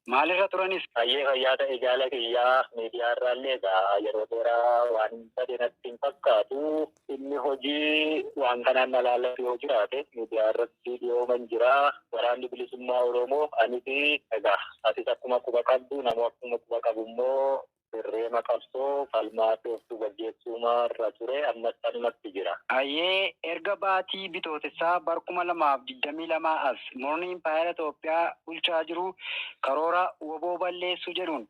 Maalirra turanis Ayyee fayyaata ijaala kiyyaa miidiyaa irraallee egaa yeroo dheeraa waan sadeenatti hin fakkaatu inni hojii waan kanaan na laallatu yoo jiraate miidiyaa irratti dhiyooman jira waraanni bilisummaa Oromoo anis egaa atis akkuma quba qabdu namoo akkuma quba qabu immoo dirree maqabsoo falmaa dhooftuu gaggeessuumaa irra ture ammas sanumatti jira. Ayyee erga baatii bitootessaa bara 2022 as morni impaayera Itoophiyaa bulchaa jiru karoora woboo balleessuu jedhuun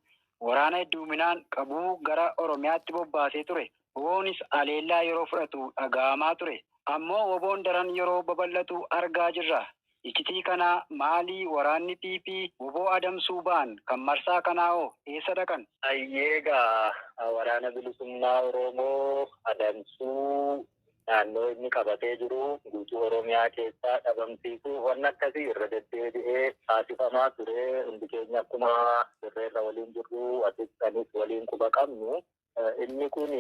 waraana hedduminaan qabuu gara Oromiyaatti bobbaasee ture. Woboonis aleellaa yeroo fudhatu dhaga'amaa ture. Ammoo woboon daran yeroo babal'atu argaa jirra. Iccitii kana maalii waraanni PP woboo adamsuu ba'an kan marsaa kanaa hoo eessa dhaqan? Ayyeegaa waraana bilisummaa Oromoo adamsuu naannoo inni qabatee jiru guutuu Oromiyaa keessaa dhabamsiisuu waan akkasii irra deddeebi'ee taasifamaa ture. Hundi keenya akkuma dirreerra waliin jirru anis waliin quba qabnu. Inni kun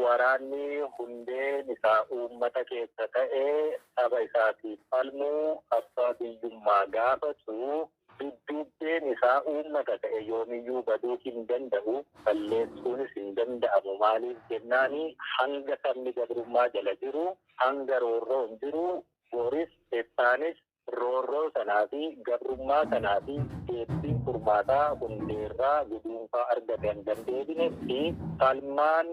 waraanni hundeen isaa uummata keessa ta'ee saba isaatiif falmuu abbaa biyyummaa gaafatu dudduubbeen isaa uummata ta'e yoomiyyuu baduu hin danda'u balleessuunis hin danda'amu. Maaliif jennaani hanga sabni gabrummaa jala jiru hanga roorroon jiru boris eessaanis roorroo sanaa fi gabrummaa sanaa fi deebiin furmaataa hundeerraa guduunfaa argate hin dandeebinetti falmaan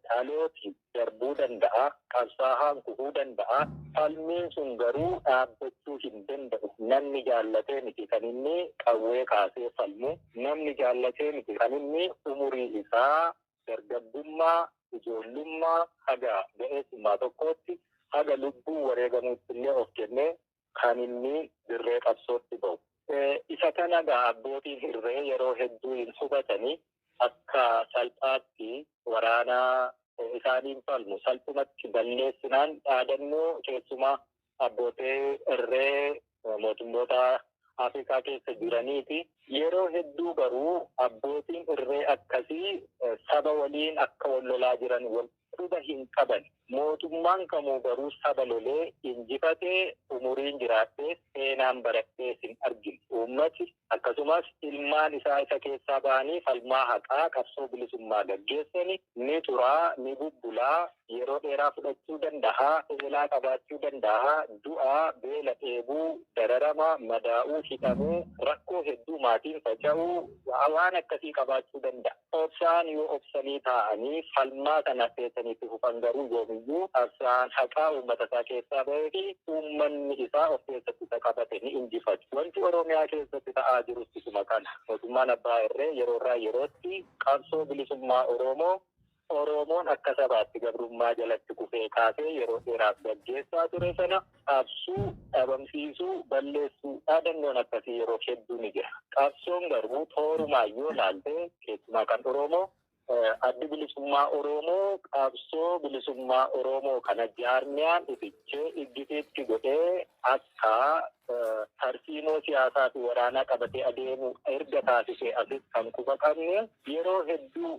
dhalooti darbuu danda'a, qabsaahaan kufuu danda'a. Falmiin sun garuu dhaabbachuu hin danda'u. Namni jaallatee miti kan inni qawwee kaasee falmu. Namni jaallatee miti kan inni umurii isaa dargaggummaa, ijoollummaa haga ga'eessummaa tokkootti haga lubbuu wareegamuutti illee of kennee kan inni dirree qabsootti ba'u. Isa kana abbootiin irree yeroo hedduu hin hubatanii akka salphaatti waraana isaaniin falmu salphumatti balleessinaan dhaadannoo keessumaa abbootii irree mootummoota Afrikaa keessa jiraniiti. Yeroo hedduu garuu abbootiin irree akkasii saba waliin akka wal lolaa jiran wal quba hin qaban. Mootummaan kamuu garuu saba lolee injifatee umuriin jiraattee seenaan barattee hin argine. Uummati akkasumas ilmaan isaa isa keessaa ba'anii falmaa haqaa qabsoo bilisummaa gaggeessani ni turaa ni bubbulaa yeroo dheeraa fudhachuu danda'a eelaa qabaachuu danda'a du'aa beela dheebuu dararama madaa'uu hidhamuu rakkoo hedduu maatiin faca'uu waan akkasii qabaachuu danda'a. Obsaan yoo obsanii taa'anii falmaa kana keessanitti hufan garuu yoomiyyuu qabsaan haqaa uummata isaa keessaa bahee fi uummanni isaa of keessatti isa qabate ni injifatu. Wanti Oromiyaa keessatti ta'aa jirus isuma kana. Mootummaan abbaa irree yeroo irraa yerootti qabsoo bilisummaa Oromoon akka sabaatti gabrummaa jalatti kufee kaasee yeroo dheeraaf gaggeessaa ture sana qabsuu, dhabamsiisuu, balleessuu dhaadannoon akkasii yeroo hedduu ni jira. Qabsoon garuu toorumaayyoo laaltee keessumaa kan Oromoo addi bilisummaa Oromoo qabsoo bilisummaa Oromoo kana jaarmiyaan ifichee iggiteetti godhee akka tarsiimoo siyaasaa fi waraanaa qabatee adeemu erga taasisee asis kan quba qabne yeroo hedduu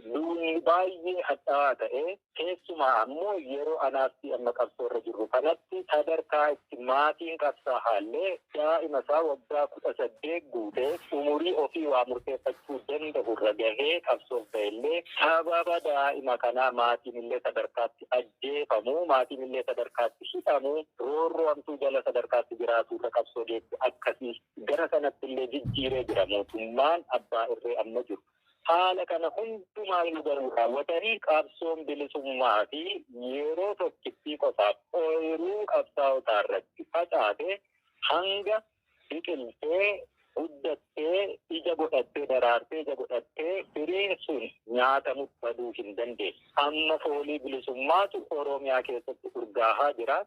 duuni baay'ee hadhaa'aa ta'ee keessumaa ammoo yeroo anaatti amma qabsoorra jirru kanatti sadarkaa itti maatiin qabsaa'aallee daa'ima isaa waggaa 18 guutee umurii ofii waa murteeffachuu danda'urra gahee qabsoof ta'ellee sababa daa'ima kanaa maatiin illee sadarkaatti ajjeefamu maatiin illee sadarkaatti hidhamu roorroo hamtuu jala sadarkaatti jiraaturra qabsoo deetti akkasii gara sanatti illee jijjiiree jira mootummaan abbaa irree amma jiru. Haala kana hundumaa nu garuu raawwatanii qabsoon bilisummaa fi yeroo tokkittii qofaaf ooyiruu qabsaa'otaa irratti facaate hanga biqiltee guddattee ija godhattee daraartee ija godhattee firiin sun nyaatamu baduu hin dandeenye. Amma foolii bilisummaatu Oromiyaa keessatti urgaahaa jira.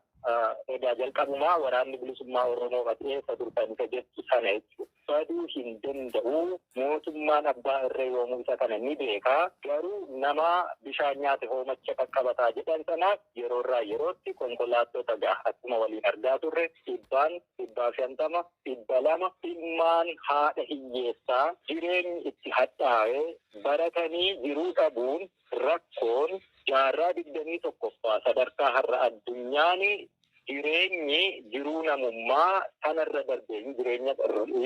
Egaa jalqabumaa waraanni bilisummaa Oromoo maxxansa durtanisa jettu sana jechuudha. Baduu hin danda'u mootummaan abbaa irree yoomuu isa kana ni beekaa garuu nama bishaan nyaate hoomacha qaqqabataa jedhan sanaaf yeroo irraa yerootti konkolaattota akkuma waliin argaa turre 100, 150, 200 ilmaan haadha hiyyeessaa jireenyi itti hadhaa'ee baratanii jiruu dhabuun rakkoon jaarraa 21ffaa sadarkaa har'a addunyaanii jireenyi jiruu namummaa kanarra darbee jireenya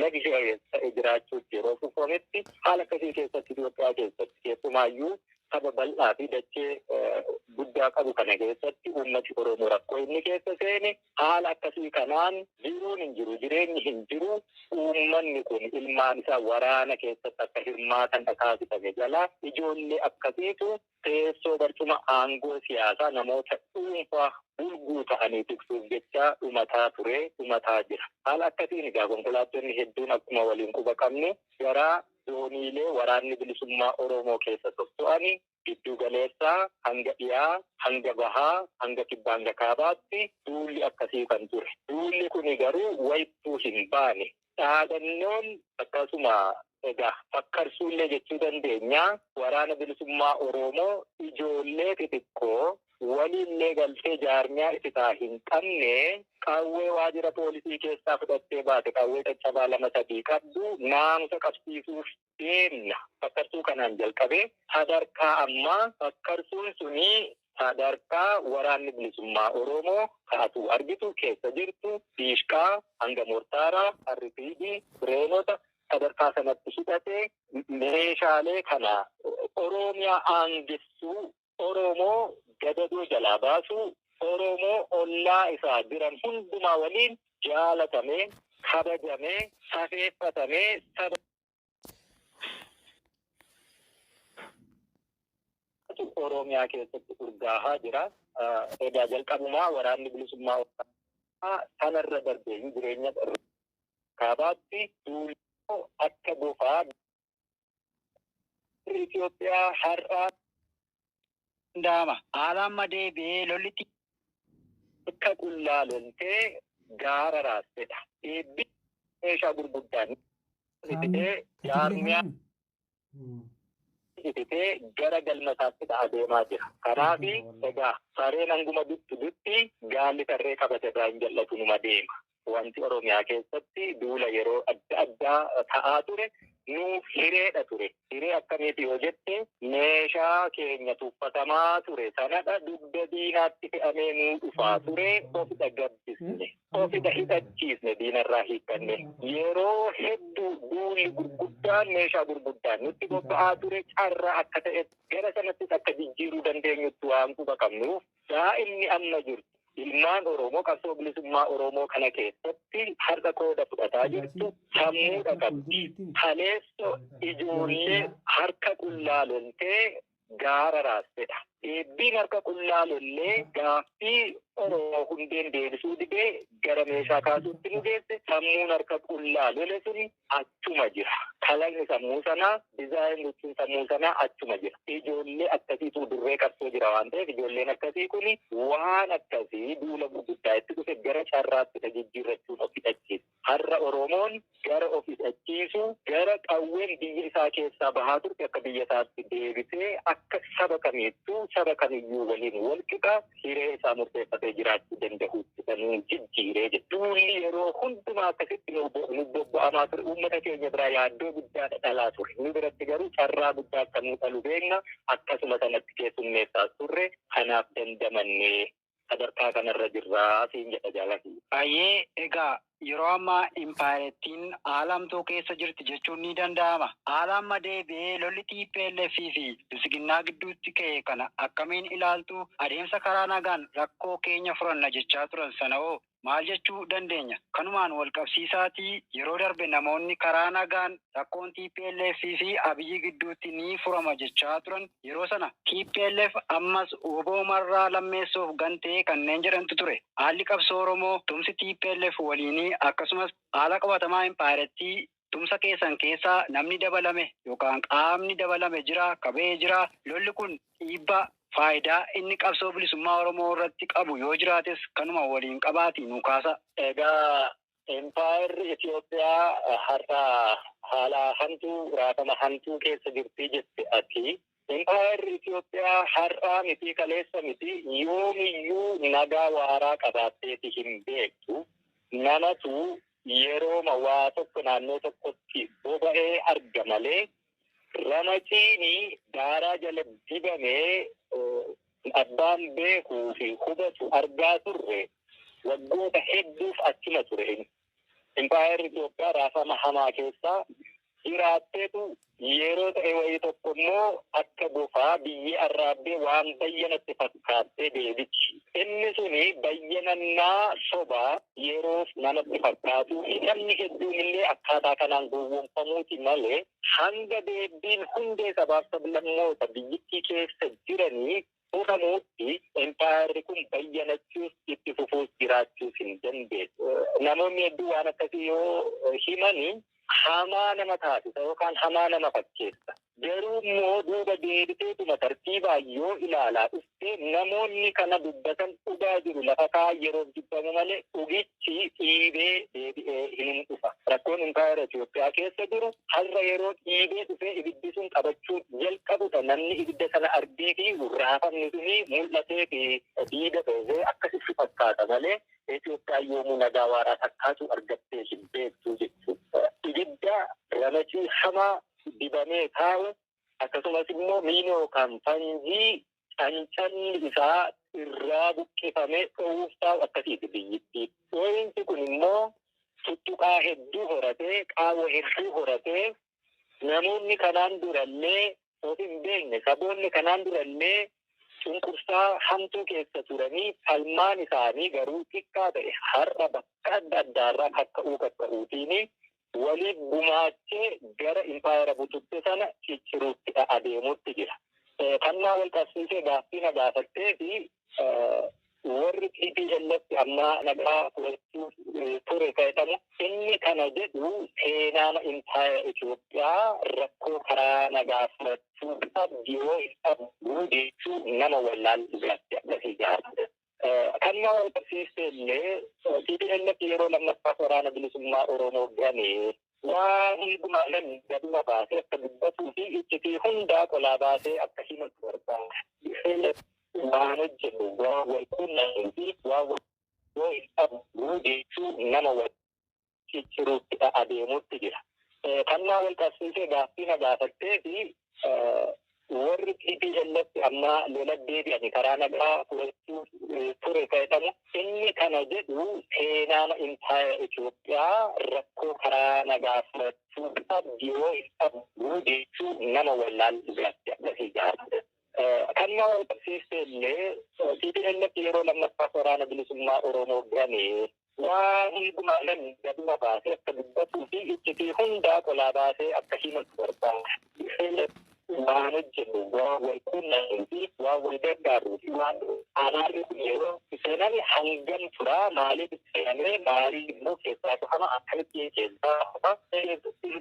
lagishee jiraachuutti yeroo fufametti haala akkasii keessatti Itoophiyaa keessatti keessumaayyuu saba bal'aa fi dachee guddaa qabu kana keessatti uummati Oromoo rakkoo inni keessa seene haala akkasii kanaan jiruun hin jiru jireenyi hin jiru uummanni kun ilmaan isaa waraana keessatti akka hirmaatan taasifame jala ijoollee akkasiitu teessoo barcuma aangoo siyaasaa namoota dhuunfaa bulguu ta'anii tiksuuf jecha dhumataa jira. Haala akkasiin egaa konkolaattonni hedduun akkuma waliin quba qabne gara dooniilee waraanni bilisummaa Oromoo keessa socho'anii giddu galeessaa hanga dhiyaa hanga bahaa hanga kibbaa hanga kaabaatti duulli akkasii kan ture. Duulli kuni garuu wayittuu hin baane. Dhaadannoon akkasuma egaa fakkarsuullee jechuu dandeenya waraana bilisummaa Oromoo ijoollee xixiqqoo waliillee galtee jaarmiyaa isaa hin qabne qawwee waajjira poolisii keessaa fudhattee baate qawwee caccabaa 2-3 qabdu naamusa qabsiisuuf deemna. Fakkarsuu kanaan jalqabee sadarkaa ammaa fakkarsuun suni sadarkaa waraanni bilisummaa Oromoo kaatu argitu keessa jirtu diishqaa hanga mortaaraa harrifiidii bireenota sadarkaa sanatti hidhatee meeshaalee kana Oromiyaa aangessuu Oromoo gadadoo jalaa baasuu Oromoo ollaa isaa jiran hundumaa waliin jaalatamee kabajamee safeeffatamee Oromiyaa keessatti urgaahaa jira. Egaa jalqabumaa waraanni bilisummaa sanarra darbee jireenya kaabaatti duuloo akka bofaa Itoophiyaa har'aa Daama haalaan madeebee lollitti akka qullaa loltee gaara raastedha. Eebbi meeshaa gurguddaan ititee jaarmiyaa ititee gara galmasaatti adeemaa jira. Kanaafi egaa sareen hanguma dutti gaalli tarree qabate irraa hin jal'atu numa deema. Wanti Oromiyaa keessatti duula yeroo adda addaa ta'aa ture nuuf hireedha ture. Hiree akkamiiti yoo jette meeshaa keenya tuffatamaa ture sanadha dugda diinaatti fe'amee nuu dhufaa ture ofidha gabbisne ofidha hidhachiisne diinarraa hiikkanne yeroo hedduu duulli gurguddaan meeshaa gurguddaan nutti bobba'aa ture carraa akka ta'e gara sanattis akka jijjiiruu dandeenyutti waan quba qabnuuf daa'imni amma jirtu. Ilmaan Oromoo qabsoo bilisummaa Oromoo kana keessatti harka qooda fudhataa jirtu sammuudha qabdi. Kaleessa ijoollee harka qullaa loltee gaara raastedha. Eebbiin harka qullaa lollee gaaffii Oromoo hundeen deebisuu didee gara meeshaa kaasuutti nu geesse sammuun harka qullaa lole sun achuma jira. Kalaqni sammuu sanaa dizaayin gochuun sammuu sanaa achuma jira. Ijoollee akkasiitu dirree qabsoo jira waan ta'eef ijoolleen akkasii kun waan akkasii duula gurguddaa itti dhufe gara carraatti jijjiirrachuun of hidhachiisa. Har'a Oromoon gara of hidhachiisu gara qawween biyya isaa keessaa bahaa turte akka biyya isaatti deebisee akka saba kamiittuu saba kamiyyuu waliin wal qixa hiree isaa murteeffatee jiraachuu danda'utti kan jijjiiree jedhu. Duulli yeroo hundumaa akkasitti nu bobba'amaa ture uummata keenya biraa yaaddoo guddaa dhalaa ture. Nu biratti garuu carraa guddaa akka nu dhalu beekna akkasuma sanatti keessummeessaa turre kanaaf dandamannee sadarkaa kanarra jirraa siin jedha jaalati. Baay'ee egaa yeroo ammaa impaarettiin haalamtuu keessa jirti jechuun ni danda'ama. Haalaan madeebee lolli TPLF fi Bilisiginnaa gidduutti ka'e kana akkamiin ilaaltu adeemsa karaa nagaan rakkoo keenya furanna jechaa turan sana hoo maal jechuu dandeenya? Kanumaan wal qabsiisaatii yeroo darbe namoonni karaa nagaan rakkoon TPLF fi Abiyyi gidduutti ni furama jechaa turan yeroo sana TPLF ammas oboomarraa lammeessuuf gantee kanneen jedhantu ture. Haalli qabsoo Oromoo tumsi TPLF waliinii akkasumas haala qabatamaa impaarettii tumsa keessan keessaa namni dabalame yookaan qaamni dabalame jira qabee jira. Lolli kun dhiibbaa faayidaa inni qabsoo bilisummaa Oromoo irratti qabu yoo jiraates kanuma waliin qabaatii nu kaasa. Egaa Empire Itoophiyaa har'a haala hamtuu raafama hamtuu keessa jirti jette ati. Empire Itoophiyaa har'aa miti kaleessa miti yoomiyyuu nagaa waaraa qabaatteeti hin beektu. Namatu yeroo waa tokko naannoo tokkotti boba'ee arga malee ramaciini daaraa jala dibamee abbaan beekuu fi hubatu argaa turre waggoota hedduuf achuma ture. Impaayerri Itoophiyaa raafama hamaa keessaa jiraatteetu yeroo ta'e wayii tokko immoo akka bofaa biyyi arraabbee waan bayyanatti fakkaattee deebichi. Inni suni bayyanannaa sobaa yeroo namatti fakkaatu namni hedduun illee akkaataa kanaan gowwoomfamuuti malee hanga deebiin hundee sabaaf sablammoota biyyittii keessa jiranii fudhamuutti impaayerri kun bayyanachuus itti fufuus jiraachuus hin dandeessu. Namoonni hedduu waan akkasii yoo himanii hamaa nama taasisa yookaan hamaa nama fakkeessa. Garuu immoo duuba deebiteetuma tartiibaan yoo ilaalaa dhufte namoonni kana dubbatan dhugaa jiru lafa kaa'an yeroo dubbamu malee dhugichi dhiibee deebi'ee hin dhufa. Rakkoon impaayera Itoophiyaa keessa jiru har'a yeroo dhiibee dhufee ibiddi sun qabachuu jalqabudha. Namni ibidda sana argee fi raafamni suni mul'atee fi dhiiga ta'ee akkasitti fakkaata malee Itoophiyaan yoomuu nagaa waaraa takkaatu argattee hin beektu jechuudha. Ibidda ramachii hamaa dibamee taa'u akkasumas immoo miinoo kan fanjii cancanni isaa irraa buqqifamee dhoowwuuf taa'u akkasiiti biyyittii. Dhoowwinsi kun immoo tuttuqaa hedduu horatee qaawwa hedduu horatee namoonni kanaan durallee of hin beekne saboonni kanaan durallee cunqursaa hamtuu keessa turanii falmaan isaanii garuu xiqqaa ta'e har'a bakka adda addaarraa kakka'uutiini waliif gumaachee gara impaayera bututte sana cicciruutti adeemutti jira. Kannaa wal qabsiisee gaaffii na gaafattee fi warri TPLF amma nagaa fudhachuu ture fayyadamu inni kana jedhu seenaa impaayera Itoophiyaa rakkoo karaa nagaa fudhachuu abdiyoo abduu jechuu nama wallaaluu gaaffii akkasii gaafate. Kannaa wal qabsiisee illee TPLF yeroo lammaffaa waraana bilisummaa Oromoo ganee waan hundumaaleen gaduma baasee akka dubbatuu fi iccitii hundaa qolaa baasee akka himatu barbaada. Waan hojjetu waan wal quunnamuu fi waan wal qabuu jechuu nama wal cicciruutti adeemutti jira. Kannaa wal qabsiisee gaaffii na gaafattee fi warri TPLF amma lola deebi'anii karaa nagaa fudhachuu ture fayyadamu inni kana jedhu seenaa impaayera Itoophiyaa rakkoo karaa nagaa fudhachuu abdiyoo abduu jechuu nama wallaaluu gaaffii akkasii gaafate. Kannaa wal qabsiisee illee TPLF yeroo lammaffaa waraana bilisummaa Oromoo ganee waan hundumaaleen gaduma baasee akka dubbatuu fi iccitii hundaa qolaa baasee akka himatu barbaada. Waan hojjetu waan wal quunnamuu fi waan wal gargaaruu fi waan alaarri kun yeroo seenaan hangam turaa maaliif seenamee maalii immoo keessaa dhufama akkamitti keessaa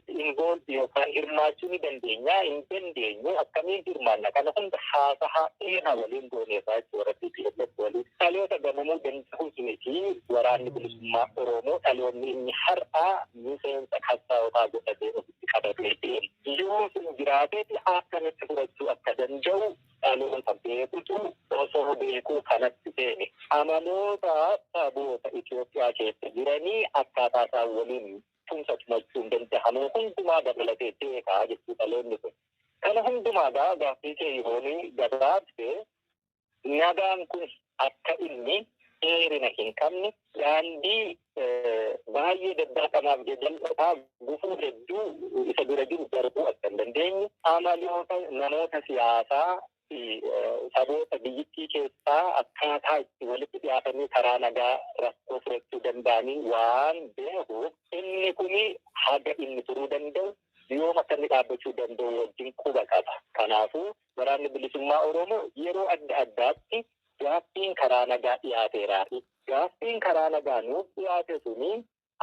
involve yookaan hirmaachuu ni dandeenya hin dandeenyu akkamiin hirmaanna kana hunda haasahaa dheeraa waliin gooneerraa jechuudha TPLF waliin dhaloota gamamuu danda'uus miti waraanni bilisummaa Oromoo dhaloonni inni har'aa miseensa qabsaa'otaa godhatee ofitti qabatee deemu yoo sun jiraateeti akkamitti fudhachuu akka danda'u dhaloota beekutu osoo beekuu kanatti seene amaloota saboota Itoophiyaa keessa jiranii akkaataa isaan waliin tumsa tumachuu hin danda'amu hundumaa dabalatee beekaa jechuu dhaloonni kun. Kana hundumaa gaaffii kee yoonii gabaabsee nagaan kun akka inni dheerina hin qabne daandii baay'ee daddaaqamaaf jedhamtotaa gufuu hedduu isa dura jiru darbuu akka hin dandeenye amaloota namoota siyaasaa saboota biyyittii keessaa akkaataa itti walitti dhiyaatanii karaa nagaa rakkoo furachuu danda'anii waan beekuuf inni kuni haga inni turuu danda'u yooma akka inni dhaabbachuu danda'u wajjin quba qaba. Kanaafuu waraanni bilisummaa Oromoo yeroo adda addaatti gaaffiin karaa nagaa dhiyaateeraafi gaaffiin karaa nagaa nuuf dhiyaate suni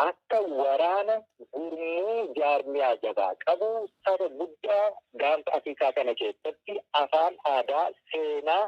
akka waraana gurmuu jaarmiyaa jabaa qabu saba guddaa gaanfa Afrikaa kana keessatti afaan aadaa seenaa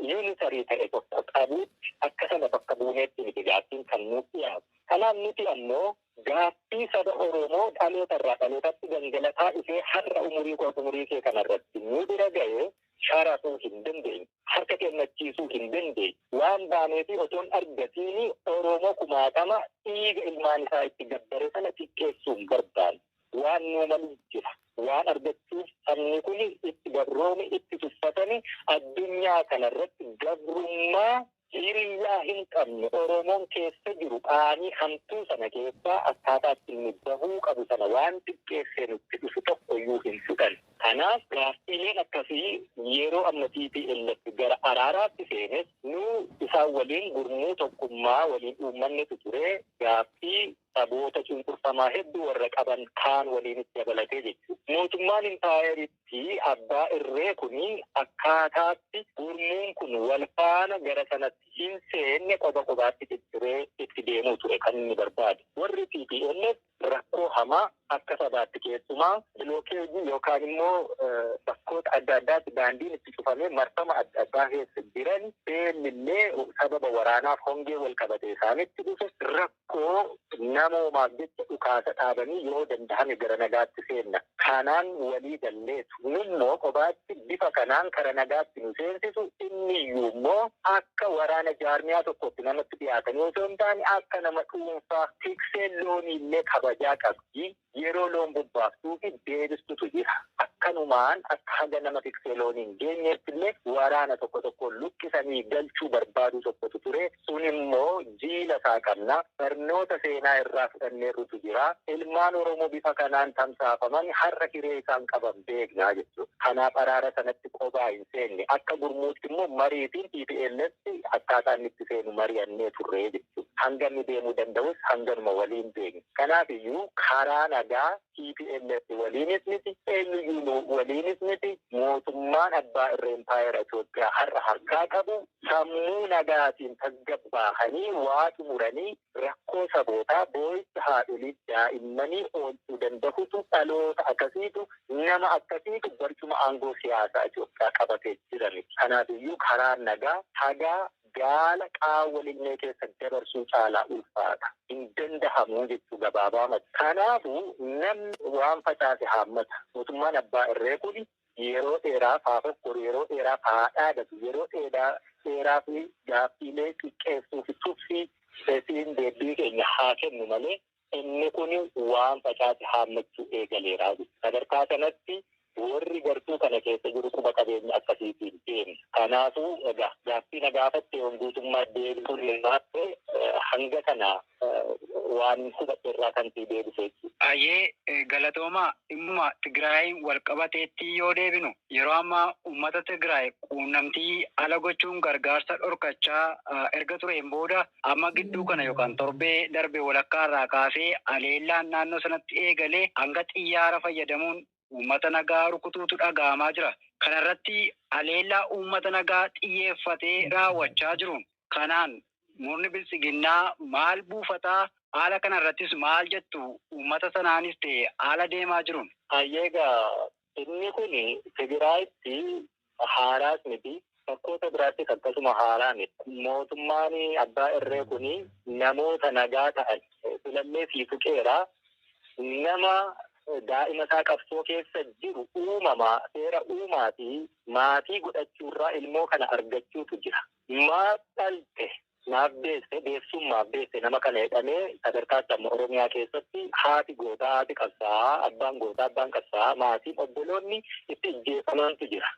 yuunitarii ta'e tokko qabu akka sana bakka buuneetti miti gaaffiin kan nuuf dhiyaatu. Kanaaf nuti ammoo gaaffii saba Oromoo dhaloota irraa dhalootatti gangalataa dhufee har'a umurii kee kanarratti nu bira ga'ee shaarasuu hin dandeenye harka kennachiisuu hin dandeenye waan baaneefi otoon argatiin Oromoo kumaatama dhiiga ilmaan isaa itti gabbare sana xiqqeessuu hin barbaanne waan nu maluuf jira waan argachuuf sabni kun itti gabroome itti tuffatanii addunyaa kanarratti gabrummaa hiriyaa hin qabne Oromoon keessa jiru qaanii hamtuu sana keessaa akkaataatti inni bahuu qabu sana waan xiqqeessee nutti dhufu tokkoyyuu hin fudhan. Kanaaf gaaffiileen akkasii yeroo amma TPLF gara araaraatti seenes nu isaan waliin gurmuu tokkummaa waliin uummannetu ture gaaffii saboota cunqurfamaa hedduu warra qaban kaan waliinitti dabalatee jechuudha. Mootummaan impaayeritti abbaa irree kuni akkaataatti gurmuun kun wal faana gara sanatti hin seenne qobaatti cicciree itti deemuu ture kan inni barbaade. Warri TPLF rakkoo hamaa akka sabaatti keessumaa bilookeejii yookaan immoo bakkoota adda addaatti daandiin itti cufamee marfama adda addaa keessa jiran beellillee sababa waraanaaf hongee wal qabatee isaanitti dhufe rakkoo namoomaaf jecha dhukaasa dhaabanii yoo danda'ame gara nagaatti seenna. Kanaan walii galleetu. Nummoo qobaatti bifa kanaan kara nagaatti nu seensisu inni iyyuu immoo akka waraana jaarmiyaa tokkotti namatti dhiyaatan yoo ta'u hin taane akka nama dhuunfaa tikseen looniillee kabajaa qabdi. Yeroo loon bobbaaftuu fi deebistutu jira. Akkanumaan akka haga nama tiksee looniin geenyeetti illee waraana tokko luqqisanii galchuu barbaadu tokkotu ture. Sun immoo jiila isaa qabna. Barnoota seenaa irraa fudhanneerrutu jira. Ilmaan Oromoo bifa kanaan tamsaafaman har'a hiree isaan qaban beeknaa jechuudha. Kanaaf araara sanatti qobaa hin seenne. Akka gurmuutti immoo mariitiin TPLF akkaataa inni itti seenu mari'annee turree jechuudha. Hanga inni deemuu danda'us hanganuma waliin beekne. Kanaaf iyyuu karaa nagaa TPLF waliinis miti, eenyuyyuu waliinis miti, mootummaan abbaa irree impaayera Itoophiyaa har'a harkaa qabu sammuu nagaatiin tasgabbaa'anii waa xumuranii rakkoo sabootaa boo'icha haadholii daa'immanii oolchuu danda'utu dhaloota akkasiitu nama akkasiitu barcuma aangoo siyaasaa Itoophiyaa qabatee jirani. Kanaaf iyyuu karaa nagaa hagaa gaala qaawwalinee keessa dabarsuu caalaa ulfaata. Hin danda'amu jechuu gabaabaamatti. Kanaafuu namni waan facaase haammata. Mootummaan abbaa irree kun yeroo dheeraaf haa fokkoru, yeroo dheeraaf haa dhaadatu, yeroo dheeraa fi gaaffiilee xiqqeessuu fi tuffii seetiin deebii keenya haa kennu malee inni kun waan facaase haammachuu eegaleeraa. Sadarkaa kanatti warri gartuu kana keessa jiru quba qabeenya akkasiitiin deemu. Kanaafuu gaaffii na gaafatte guutummaa deebisuun ilmaatte hanga kana waan hubadhe irraa kan sii deebisee. Ayyee galatoomaa dhimma Tigraayin wal qabateetti yoo deebinu yeroo ammaa uummata Tigraay quunnamtii ala gochuun gargaarsa dhorkachaa erga tureen booda amma gidduu kana yookaan torbee darbe walakkaa irraa kaasee aleellaan naannoo sanatti eegalee hanga xiyyaara fayyadamuun uummata nagaa rukutuutu dhaga'amaa jira. Kanarratti aleellaa uummata nagaa xiyyeeffatee raawwachaa jiruun kanaan murni bilisiginnaa maal buufataa haala kanarrattis maal jettu uummata sanaanis ta'e haala deemaa jiruun. Ayyeegaa inni kun Tigraayitti haaraas miti. Bakkoota biraattis akkasuma haaraa miti. Mootummaan abbaa irree kun namoota nagaa ta'an filallee fi tuqeeraa nama daa'ima isaa qabsoo keessa jiru uumamaa seera uumaatii maatii godhachuurraa ilmoo kana argachuutu jira. Maaf dhalte naaf beesse beessummaaf beesse nama kana jedhamee sadarkaatti amma Oromiyaa keessatti haati gootaa haati qabsaa abbaan gootaa abbaan qabsaa maatiin obboloonni itti ijjeefamantu jira.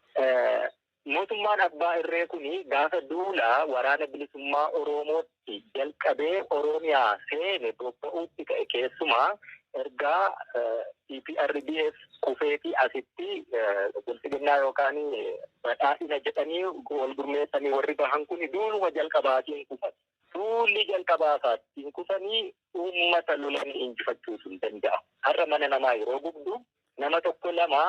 Mootummaan abbaa irree kuni gaafa duulaa waraana bilisummaa Oromootti jalqabee Oromiyaa seene bobba'uutti ka'e keessumaa ergaa EPRDF kufeetii asitti bilisiginnaa yookaan badhaadhina jedhanii wal gurmeessanii warri bahan kun duuluma jalqabaatiin kufan. Duulli jalqabaasaatiin kufanii uummata lolanii injifachuu hin danda'amu. Har'a mana namaa yeroo gubdu nama tokko lama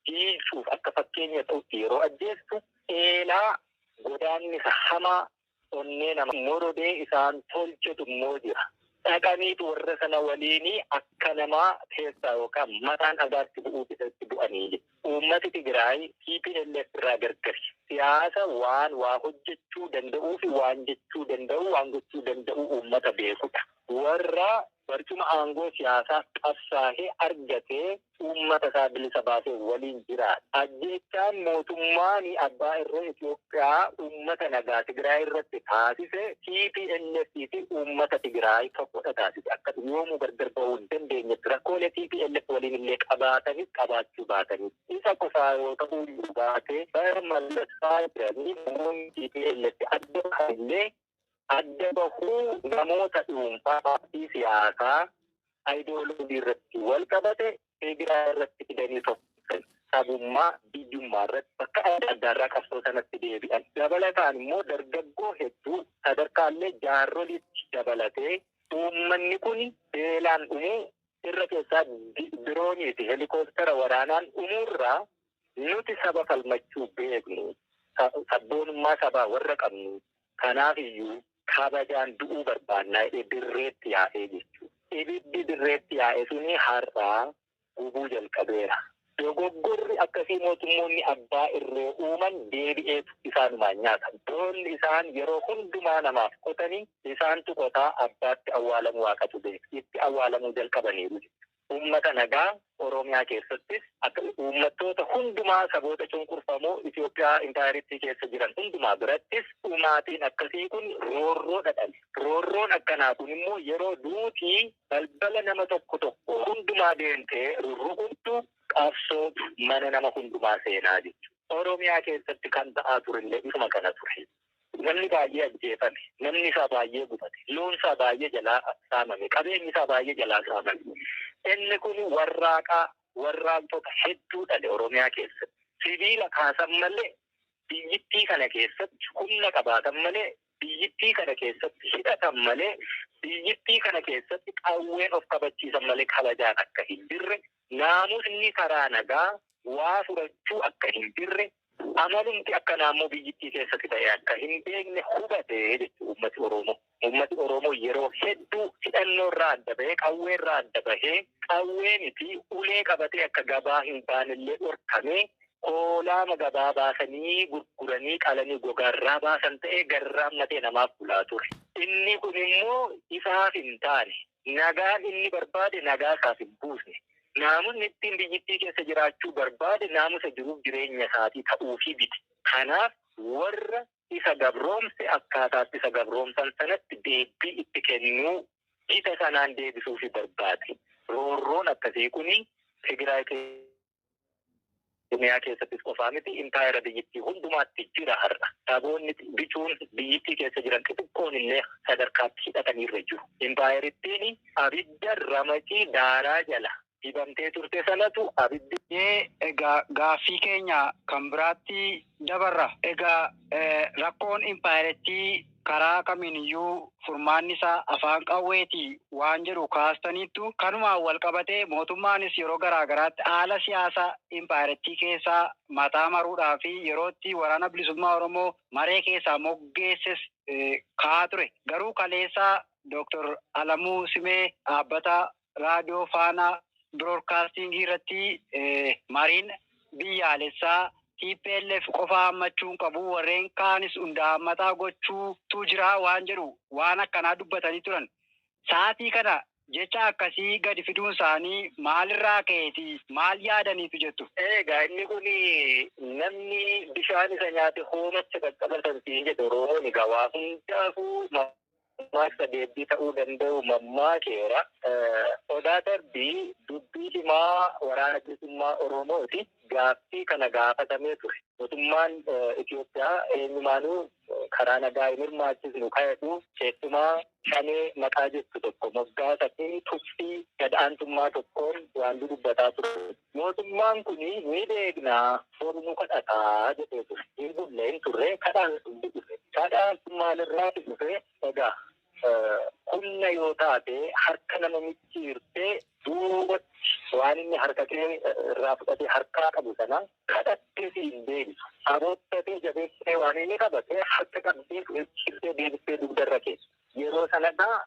dhiichuuf akka fakkeenya ta'utti yeroo ajjeestu eelaa godaannisa hamaa onnee nama morodee isaan tolchetu immoo jira. Dhaqaniitu warra sana waliinii akka namaa keessaa yookaan mataan dhagaatti bu'uutti bu'anii. Uummati Tigraay TPLF irraa gargari. Siyaasa waan waa hojjechuu danda'uu fi waan jechuu danda'u waan gochuu danda'u uummata beekudha. Warra barcuma aangoo siyaasaa qabsaa'ee argatee uummata isaa bilisa baasee waliin jiraata. Ajjeechaan mootummaan abbaa irree Itoophiyaa uummata nagaa Tigraay irratti taasise TPLF fi uummata Tigraay tokkodha taasise. Akka yoomuu gargar ba'uu hin dandeenyetti rakkoolee TPLF waliin illee qabaatanis qabaachuu baatanis. Isa qofaa yoo ta'uu baate bara mallattaa jiranii namoonni TPLF adda illee adda bahuu namoota dhuunfaa paartii siyaasaa ayidooloojii irratti wal qabate Tigraay irratti fidanii tokko sabummaa biyyummaa irratti bakka adda addaarraa qabsoo sanatti deebi'an. Dabalataan immoo dargaggoo hedduu sadarkaallee jaarrolitti dabalatee uummanni kun beelaan dhumuu irra keessaa diroonii fi helikooftera waraanaan dhumuurraa nuti saba falmachuu beeknu sabboonummaa sabaa warra qabnu kanaaf iyyuu kabajaan du'uu barbaannaa dirreetti yaa'ee jechuudha. Ibiddi dirreetti yaa'e suni har'aa gubuu jalqabeera. Dogoggorri akkasii mootummoonni abbaa irree uuman deebi'eetu isaanumaan nyaatan. Boonni isaan yeroo hundumaa namaaf qotanii isaantu qotaa abbaatti awwaalamu waaqatu beeka. Itti awwaalamuu jalqabaniiru. Uummata nagaa Oromiyaa keessattis akka uummattoota hundumaa saboota cunqurfamoo Itoophiyaa intaayiritti keessa jiran hundumaa birattis uumaatiin akkasii kun roorroo dhadhale. Roorroon akkanaa kun immoo yeroo duutii balbala nama tokko hundumaa deemtee rurrukuntu qabsoo mana nama hundumaa seenaa jechuudha. Oromiyaa keessatti kan ta'aa turellee isuma kana ture. Namni baay'ee ajjeefame, namni isaa baay'ee gubate, loon isaa baay'ee jalaa saamame, qabeenyi isaa baay'ee jalaa saamame. Inni kun warraaqtoota hedduu dhale Oromiyaa keessatti. Sibiila kaasan malee biyyittii kana keessatti humna qabaatan malee biyyittii kana keessatti hidhatan malee biyyittii kana keessatti qawween of kabachiisan malee kabajaan akka hin jirre naamusni karaa nagaa waa fudhachuu akka hin jirre amalumti akka naammoo biyyittii keessatti ta'e akka hin beekne hubatee jechuudha uummati Oromoo. Uummati Oromoo yeroo hedduu hidhannoo irraa adda bahee qawwee irraa adda bahee qawweenii fi ulee qabatee akka gabaa hin baanellee dhorkamee hoolaa gabaa baasanii gurguranii qalanii gogaarraa baasan ta'ee garraammatee namaaf bulaa ture. Inni kun immoo isaaf hin taane nagaan inni barbaade nagaa isaaf hin buusne. Naamusni ittiin biyyittii keessa jiraachuu barbaade naamusa jiruuf jireenya isaatii ta'uufii biti. Kanaaf warra isa gabroomse akkaataatti isa gabroomsan sanatti deebii itti kennuu isa sanaan deebisuufi barbaade. Roorroon akkasii kuni Tigraay Oromiyaa keessattis qofaa miti intaayira biyyittii hundumaatti jira har'a. Saboonni bichuun biyyittii keessa jiran xixiqqoon illee sadarkaatti hidhataniirra jiru. Intaayirittiin abidda ramacii daaraa jala dibamtee turte sanatu abiddi. Egaa gaaffii keenya kan biraatti dabarra. Egaa rakkoon impaayirettii karaa kamiiniyyuu furmaanni isaa afaan qawweetii waan jedhu kaastaniittu kanumaan wal qabatee mootummaanis yeroo garaagaraatti haala siyaasaa impaayirettii keessaa mataa maruudhaa fi yerootti waraana bilisummaa Oromoo maree keessaa moggeesses kaa'aa ture. Garuu kaleessaa Dr. Alamuu Simee dhaabbata raadiyoo Faanaa Biroodkaastingii irratti mariin biyyaalessaa TPLF qofa hammachuun qabu warreen kaanis hundaammataa gochuutu jira waan jedhu waan akkanaa dubbatanii turan. Sa'aatii kana jecha akkasii gadi fiduun isaanii maalirraa ka'eeti maal yaadaniitu jettu? Egaa inni kun namni bishaan isa nyaate hoomacha qaqqabatan jedhu rooni gawaa hundaafuu maaksa deebii ta'uu danda'u mammaa keera. Odaa darbii dubbii himaa waraana bilisummaa Oromooti. Gaaffii kana gaafatamee ture. Mootummaan Itoophiyaa eenyumaanuu karaa nagaa hin hirmaachisnu ka'etu keessumaa shanee maqaa jettu tokko moggaasa fi tuffii gad-aantummaa tokkoon waan dubbataa ture. Mootummaan kun ni beeknaa formu kadhataa jedhee ture. Hin bulle hin turre kadhaan dhufe. Kadhaan maalirraa dhufe egaa humna yoo taate harka nama micciirtee duubatti waan inni harka kee irraa fudhatee harkaa qabu sana kadhattee hin deebisu. Aboottatee jabeessee waan inni qabate harka qabdee micciirtee deebistee dugdarra keessa. Yeroo sanadhaa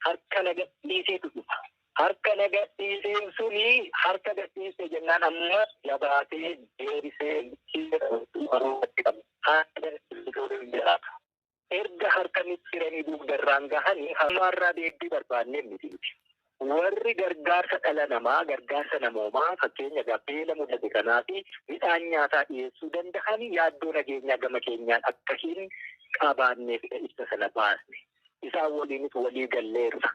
harka nagadhiiseetu dhufa. Harka nagadhiiseen suni harka gadhiisee jennaan amma jabaatee deebisee micciirtee qabu. Harka gadhiisee jiraata. Erga harka micciiranii dugdarraan gahanii hammaarraa deebii barbaannee miti. Warri gargaarsa dhala namaa, gargaarsa namoomaa fakkeenya beela mudate kanaa fi midhaan nyaataa dhiyeessuu danda'an yaaddoo nageenyaa gama keenyaan akka hin qabaanneef ibsa sana baasne. Isaan waliinis walii galleerra.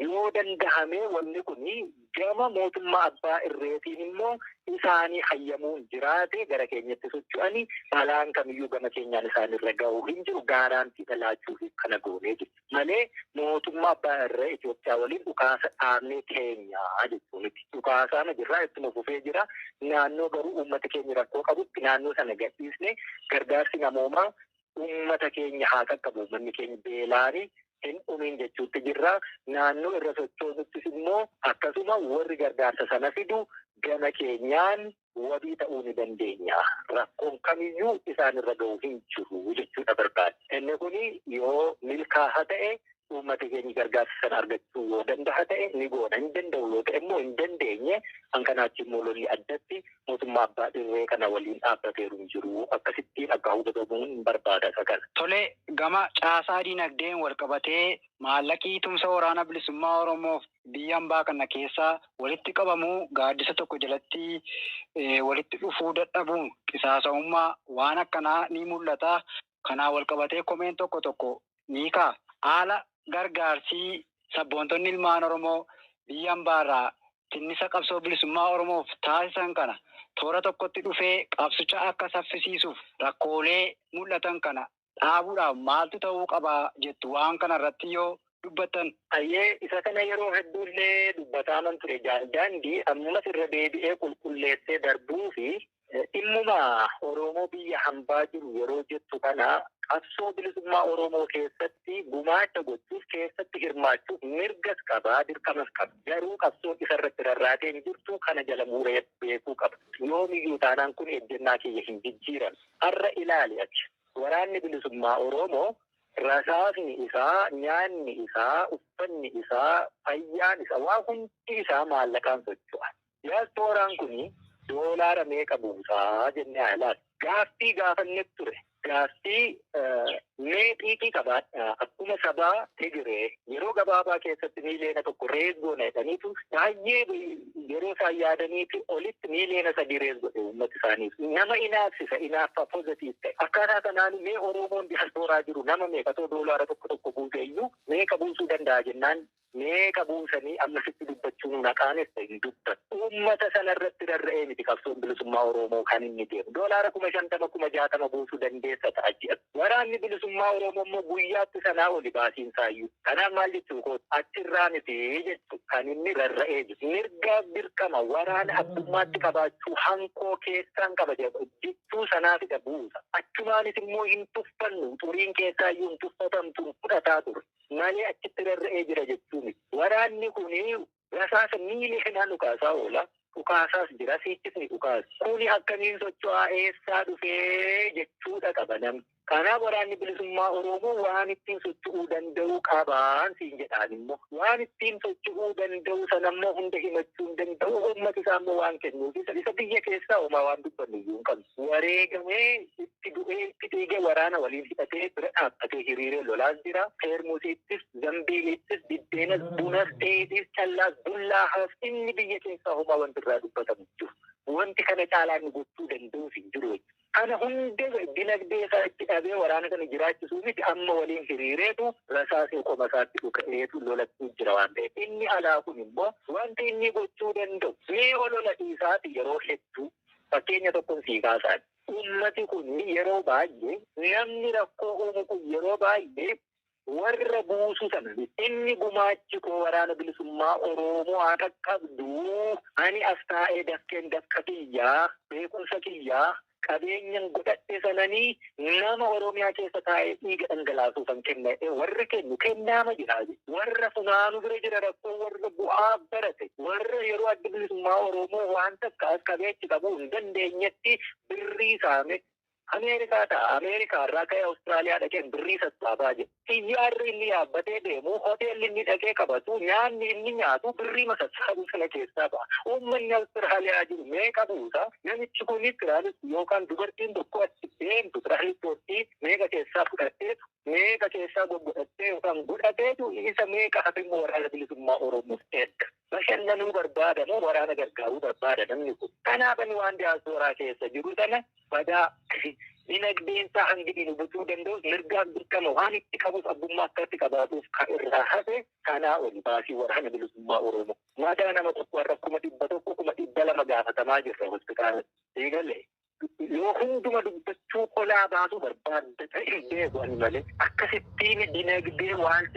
yoo dandahame wanni kuni gama mootummaa abbaa irreetiin immoo isaanii hayyamuun jiraate gara keenyatti socho'anii balaan kamiyyuu gama keenyaan isaanirra ga'uu hin jiru gaaraantii dhalaachuu fi kana goonee jiru. Malee mootummaa abbaa irree Itoophiyaa waliin dhukaasa dhaabnee keenyaa jechuuniti. Dhukaasaama jirraa ittuma fufee jira. Naannoo garuu uummata keenya rakkoo qabutti naannoo sana gadhiisne gargaarsi namoomaa uummata keenya haa qaqqabu. Uummanni keenya beelaanii hin dhumiin jechuutti jirra. Naannoo irra sochoonuttis immoo akkasuma warri gargaarsa sana fidu gama keenyaan wabii ta'uu ni dandeenya. Rakkoon kamiyyuu isaan irra ga'uu hin jiru jechuudha barbaada. Inni kuni yoo milkaa'aa ta'e uummata keenya gargaarsa sana argachuu yoo danda'a ta'e ni goona. Hin danda'u yoo ta'e immoo hin dandeenye hankanaatti immoo lolli addatti mootummaa abbaa irree kana waliin dhaabbateeru hin jiru. Akkasittiin akka hubatamuun hin barbaada isa kana. Tole gama caasaa dinagdeen wal qabatee maallaqii tumsa waraana bilisummaa Oromoof biyya hambaa kana keessaa walitti qabamuu gaaddisa tokko jalatti walitti dhufuu dadhabuun qisaasa'ummaa waan akkanaa ni mul'ata. Kanaa wal qabatee komeen tokko ni ka'a. Haala gargaarsii sabboontonni ilmaan Oromoo biyya hambaarraa tinnisa qabsoo bilisummaa Oromoof taasisan kana toora tokkotti dhufee qabsicha akka saffisiisuuf rakkoolee mul'atan kana dhaabuudhaaf maaltu ta'uu qaba jettu waan kana irratti yoo dubbatan. Ayyee isa kana yeroo hedduullee dubbataaman ture daandii ammas irra deebi'ee qulqulleessee darbuu fi dhimmuma Oromoo biyya hambaa jiru yeroo jettu kana qabsoo bilisummaa Oromoo keessatti gumaacha gochuuf keessatti hirmaachuuf mirgas qaba dirqamas qaba. Garuu qabsoo isarratti rarraatee hin jirtu kana jala muuree beekuu qaba. Yoomiyyuu taanaan kun ejjennaa kiyya hin jijjiiran. Har'a ilaali ati waraanni bilisummaa Oromoo rasaasni isaa, nyaanni isaa, uffanni isaa, fayyaan isaa, waa hundi isaa maallaqaan socho'a. Diyaaspooraan kuni doolaara meeqa buusaa jennee ilaali. Gaaffii gaafanne ture. Gaaffii meeqiitii qabaadha. Akkuma sabaa Tigiree yeroo gabaabaa keessatti miiliyoona tokko rees goona jedhaniitu baay'ee yeroo isaan yaadaniifi olitti miiliyoona 3 rees godhe uummata isaaniif. Nama inaafsisa inaaffa pozitiif ta'e. Akkaataa kanaan mee Oromoon diyaasporaa jiru nama meeqatoo doolaara tokko buuse iyyuu meeqa buusuu danda'a jennaan meeqa buusanii ammasitti dubbachuun naqaanes hin dubban. Uummata sanarratti rarra'ee miti qabsoon bilisummaa Oromoo kan inni deemu. Doolaara 50,000 60,000 buusuu dandeessa ta'a ji'a. Waraanni bilisummaa Oromoo immoo guyyaatti sanaa oli baasiinsaayyuu. Kanaaf maal jechuu kooti achirraa miti jechuu kan inni rarra'ee jiru. Mirgaaf dirqama waraana addummaatti qabaachuu hankoo keessaan qaba jechuu sanaafidha buusa. Achumaanis immoo hin tuffannu xuriin keessaayyuu hin tuffatamtu fudhataa ture. Malee achitti rarra'ee jira jechuun waraanni kuni rasaasa miiliyoonaan dhukaasaa oola. Dhukaasaas jira siichisni dhukaasa. Kuni akkamiin socho'aa eessaa dhufee jechuudha qaba namni. Kanaaf waraanni bilisummaa Oromoo waan ittiin socho'uu danda'u qabaan siin jedhaan immoo waan ittiin socho'uu danda'u sanammoo hunda himachuu hin danda'u uummata isaa immoo waan kennuuf isa biyya keessaa homaa waan dubbannu iyyuu hin qabnu. Wareegamee itti du'ee itti dhiigee waraana waliin hidhatee bira dhaabbatee hiriiree lolaas jira. Heermusiittis, zambiilittis, biddeenas, bunas, dheedhiis, callaas, bullaahaas inni biyya keessaa homaa wanti irraa dubbatamu jiru. Wanti kana caalaa nu gochuu danda'u hin jiru. Kana hunda dinagdee isaa itti dhabee waraana kana jiraachisuu miti amma waliin hiriireetu rasaasee qoma isaatti dhuka'eetu lolachuu jira waan ta'eef. Inni alaa kun immoo wanti inni gochuu danda'u mee olola dhiisaati yeroo hedduu fakkeenya tokkoon sii kaasaan. Uummati kun yeroo baay'ee namni rakkoo uumu kun yeroo baay'ee warra buusu sana inni gumaachi koo waraana bilisummaa Oromoo haa qaqqabdu ani as taa'ee dafkeen dafqa kiyyaa beekumsa kiyyaa qabeenyan godhadhe sananii nama Oromiyaa keessa taa'ee dhiiga dhangalaasuu kan kenne warra kennu kennaama jira warra funaanu bira jira rakkoo warra bu'aa barate warra yeroo adda bilisummaa Oromoo waan takka as qabeechi qabuu hin dandeenyetti birrii saame Ameerikaa ta'a Ameerikaa irraa ka'ee Awustiraaliyaa dhaqeen birrii sassaabaa jira. Xiyyaarri inni yaabbatee deemu hoteelli inni dhaqee qabatu nyaanni inni nyaatu birrii sassaabuu sana keessaa ba'a. Uummanni Awustiraaliyaa jiru meeqa buusa namichi kunis tiraanis yookaan dubartiin tokko achi deemtu tiraanispooርtii meeqa keessaa fudhattee meeqa keessaa goggodhattee yookaan godhateetu isa meeqa hafimmoo waraana bilisummaa Oromoof erga. Bashannanuu barbaadamu waraana gargaaruu barbaada namni kun. Kanaaf ani waan diyaaspooraa keessa jiru sana badaa dinagdeen isaa hangi nu butuu danda'u mirgaan dirqama waan itti qabuuf abbummaa akkatti qabaatuuf kan irraa hafe kanaa ol baasii waraana bilisummaa Oromoo. Maadaa nama tokko har'a 100,000 1,200 gaafatamaa jirra hospitaala. Eegalee yoo hunduma dubbachuu qolaa baasuu barbaadde ta'e beeku ani malee akkasittiin dinagdee waan